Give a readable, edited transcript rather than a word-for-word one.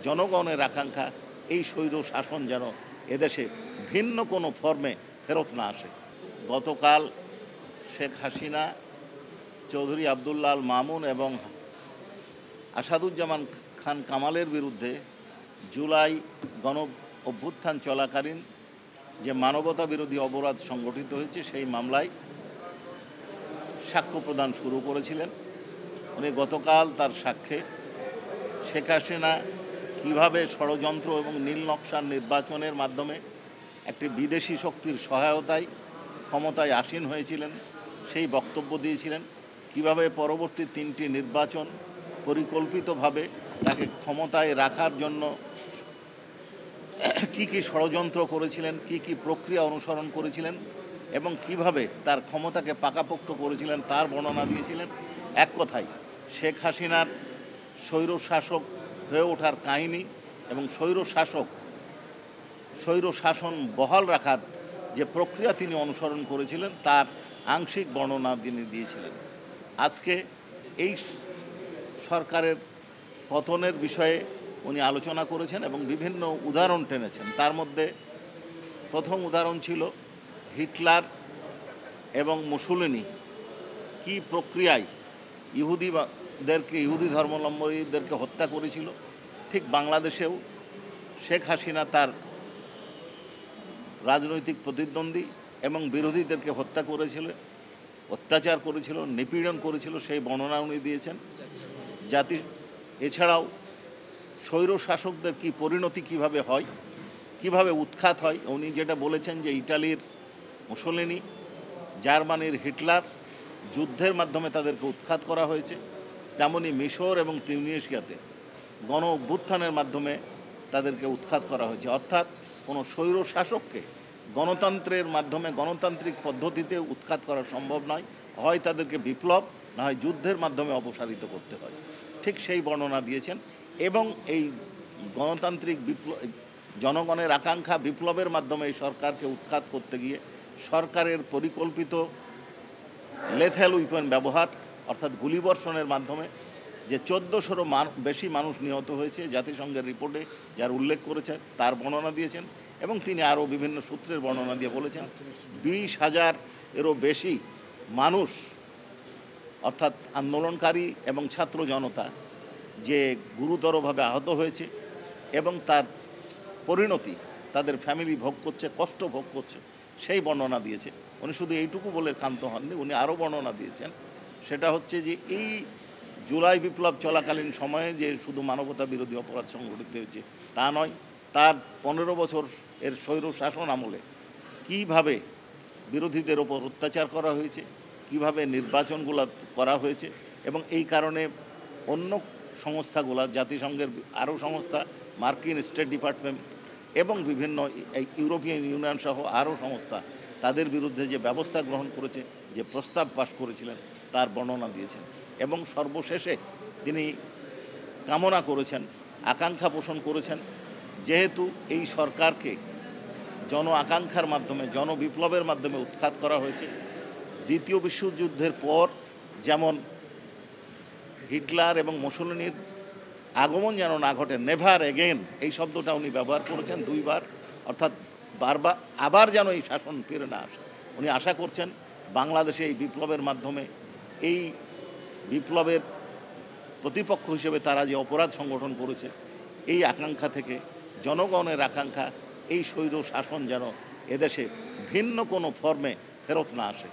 জনগণের আকাঙ্ক্ষা এই স্বৈর শাসন যেন এদেশে ভিন্ন কোনো ফর্মে ফেরত না আসে। গতকাল শেখ হাসিনা, চৌধুরী আবদুল্লাহ আল মামুন এবং আসাদুজ্জামান খান কামালের বিরুদ্ধে জুলাই গণ অভ্যুত্থান চলাকালীন যে মানবতা বিরোধী অপরাধ সংগঠিত হয়েছে সেই মামলায় সাক্ষ্য প্রদান শুরু করেছিলেন। উনি গতকাল তার সাক্ষ্যে শেখ হাসিনা কীভাবে ষড়যন্ত্র এবং নীল নকশার নির্বাচনের মাধ্যমে একটি বিদেশি শক্তির সহায়তায় ক্ষমতায় আসীন হয়েছিলেন সেই বক্তব্য দিয়েছিলেন। কিভাবে পরবর্তী 3টি নির্বাচন পরিকল্পিতভাবে তাকে ক্ষমতায় রাখার জন্য কি কি ষড়যন্ত্র করেছিলেন, কি কি প্রক্রিয়া অনুসরণ করেছিলেন এবং কিভাবে তার ক্ষমতাকে পাকাপোক্ত করেছিলেন তার বর্ণনা দিয়েছিলেন। এক কথায় শেখ হাসিনার স্বৈর শাসক হয়ে ওঠার কাহিনী এবং স্বৈর শাসন বহাল রাখার যে প্রক্রিয়া তিনি অনুসরণ করেছিলেন তার আংশিক বর্ণনা তিনি দিয়েছিলেন। আজকে এই সরকারের পতনের বিষয়ে উনি আলোচনা করেছেন এবং বিভিন্ন উদাহরণ টেনেছেন। তার মধ্যে প্রথম উদাহরণ ছিল হিটলার এবং মুসোলিনি কি প্রক্রিয়ায় ইহুদি ধর্মাবলম্বীদেরকে হত্যা করেছিল। ঠিক বাংলাদেশেও শেখ হাসিনা তার রাজনৈতিক প্রতিদ্বন্দ্বী এবং বিরোধীদেরকে হত্যা করেছিল, অত্যাচার করেছিল, নিপীড়ন করেছিল, সেই বর্ণনা উনি দিয়েছেন। এছাড়াও স্বৈর শাসকদের কি পরিণতি কিভাবে হয়, কিভাবে উৎখাত হয়, উনি যেটা বলেছেন যে ইটালির মুসোলিনি, জার্মানির হিটলার যুদ্ধের মাধ্যমে তাদেরকে উৎখাত করা হয়েছে, তেমনি মিশর এবং তিউনিসিয়াতে গণ অভ্যুত্থানের মাধ্যমে তাদেরকে উৎখাত করা হয়েছে। অর্থাৎ কোনো স্বৈর শাসককে গণতন্ত্রের মাধ্যমে গণতান্ত্রিক পদ্ধতিতে উৎখাত করা সম্ভব নয়, হয় তাদেরকে বিপ্লব না হয় যুদ্ধের মাধ্যমে অপসারিত করতে হয়। ঠিক সেই বর্ণনা দিয়েছেন এবং এই গণতান্ত্রিক জনগণের আকাঙ্ক্ষা বিপ্লবের মাধ্যমে এই সরকারকে উৎখাত করতে গিয়ে সরকারের পরিকল্পিত লেথেল উইপন ব্যবহার অর্থাৎ গুলিবর্ষণের মাধ্যমে যে 1400-এরও বেশি মানুষ নিহত হয়েছে জাতিসংঘের রিপোর্টে যার উল্লেখ করেছে তার বর্ণনা দিয়েছেন এবং তিনি আরও বিভিন্ন সূত্রের বর্ণনা দিয়ে বলেছেন 20,000-এরও বেশি মানুষ অর্থাৎ আন্দোলনকারী এবং ছাত্র জনতা যে গুরুতরভাবে আহত হয়েছে এবং তার পরিণতি তাদের ফ্যামিলি ভোগ করছে, কষ্ট ভোগ করছে, সেই বর্ণনা দিয়েছে। উনি শুধু এইটুকু বলে ক্ষান্ত হননি, উনি আরও বর্ণনা দিয়েছেন। সেটা হচ্ছে যে এই জুলাই বিপ্লব চলাকালীন সময়ে যে শুধু মানবতা বিরোধী অপরাধ সংঘটিত হয়েছে তা নয়, তার 15 বছর এর স্বৈর শাসন আমলে কীভাবে বিরোধীদের ওপর অত্যাচার করা হয়েছে, কিভাবে নির্বাচনগুলো করা হয়েছে এবং এই কারণে অন্য সংস্থাগুলো, জাতিসংঘের আরও সংস্থা, মার্কিন স্টেট ডিপার্টমেন্ট এবং বিভিন্ন ইউরোপিয়ান ইউনিয়ন সহ আরও সংস্থা তাদের বিরুদ্ধে যে ব্যবস্থা গ্রহণ করেছে, যে প্রস্তাব পাশ করেছিলেন তার বর্ণনা দিয়েছেন এবং সর্বশেষে তিনি কামনা করেছেন, আকাঙ্ক্ষা পোষণ করেছেন, যেহেতু এই সরকারকে জন আকাঙ্ক্ষার মাধ্যমে জনবিপ্লবের মাধ্যমে উৎখাত করা হয়েছে, দ্বিতীয় বিশ্বযুদ্ধের পর যেমন হিটলার এবং মুসোলিনির আগমন যেন না ঘটে, নেভার এগেন এই শব্দটা উনি ব্যবহার করেছেন 2 বার, অর্থাৎ বারবার আবার যেন এই শাসন ফিরে না আসে। উনি আশা করছেন বাংলাদেশে এই বিপ্লবের মাধ্যমে এই বিপ্লবের প্রতিপক্ষ হিসেবে তারা যে অপরাধ সংগঠন করেছে এই আকাঙ্ক্ষা থেকে জনগণের আকাঙ্ক্ষা এই স্বৈর শাসন যেন এদেশে ভিন্ন কোনো ফর্মে ফেরত না আসে।